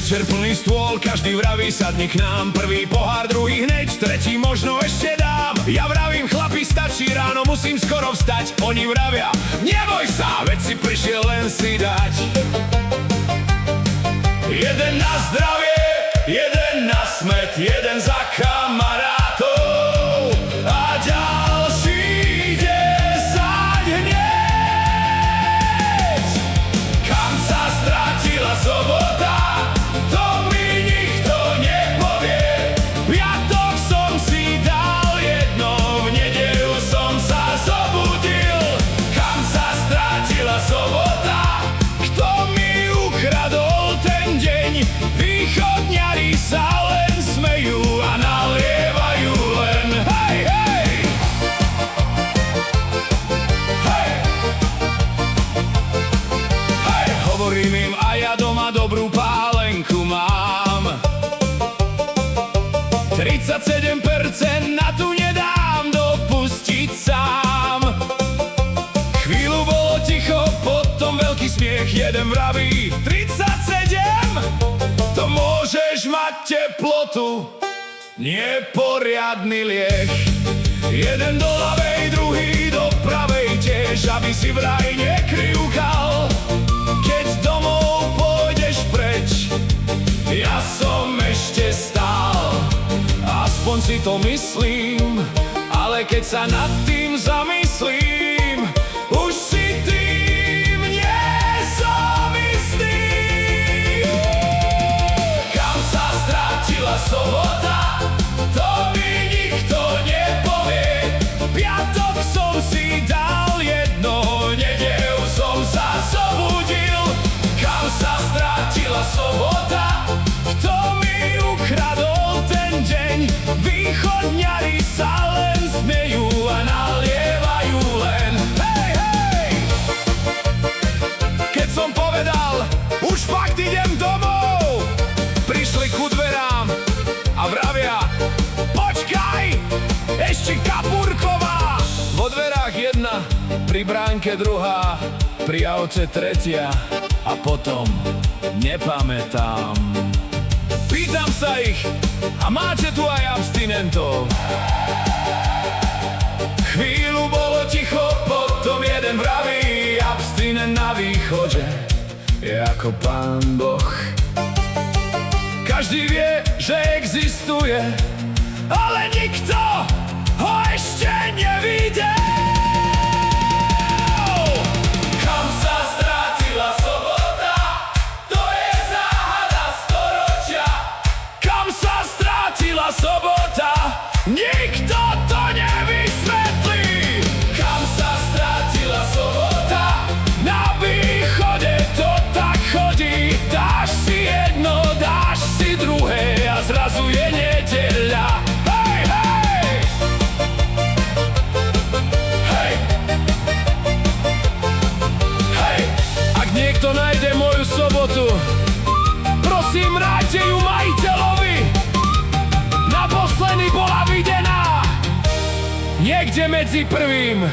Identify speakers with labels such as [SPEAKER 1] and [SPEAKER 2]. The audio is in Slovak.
[SPEAKER 1] večer plný stôl, každý vraví sadni k nám. Prvý pohár, druhý hneď, tretí možno ešte dám. Ja vravím chlapi, stačí, ráno musím skoro vstať. Oni vravia, neboj sa, veď si prišiel len si dať. Jeden na zdravie, jeden na smet, jeden za kamarátov a ďalší ide sať hneď. Kam sa strátila sobota, to mi nikto nepovie. Piatok som si dal jedno, v nedeľu som sa zobudil. Kam sa strátila sobota, kto mi ukradol ten deň? Východňari sa len smejú a nalievajú len hej, hej! Hej! Hej! Hovorím im a ja doma dobrú pálenku mám. 37% na tu nedám dopustiť sám. Chvíľu bolo ticho, potom veľký smiech. Jeden vraví 37? To môžeš mať teplotu, neporiadny liek. Jeden do ľavej, druhý do pravej tiež, aby si vraj nekrivkal. Keď domov pôjdeš preč, ja som ešte stál. Aspoň si to myslím, ale keď sa nad tým zamyslím, už si tým nie som istý. Kam sa strátila sobota, to mi nikto nepovie. Piatok som si dal jedno, nedeľu som sa zobudil. Kam sa strátila sobota, kto mi ukradol ten deň? Východňari sa len smejú a nalievajú len hej, hej! Keď som povedal, už fakt idem domov, prišli ku dverám a vravia, počkaj, ešte kapurková. Vo dverách jedna, pri bránke druhá, pri aute tretia a potom nepamätám. Pýtam sa ich, a máte tu aj abstinentov? Chvíľu bolo ticho, potom jeden vraví, abstinent na východe je ako Pán Boh. Každý vie, že existuje, ale nikto ho ešte nevidel. Kam sa strátila sobota, to je záhada storočia. Kam sa strátila sobota, nikto to nevysvetlí. Kam sa strátila sobota, na východe to tak chodí. Dáš si jedno, dáš si druhé a zrazu je nedeľa. Hej, hej! Hej! Hej! Ak niekto nájde moju sobotu, prosím, vráťte ju majiteľovi. Naposledy bola videná niekde medzi prvým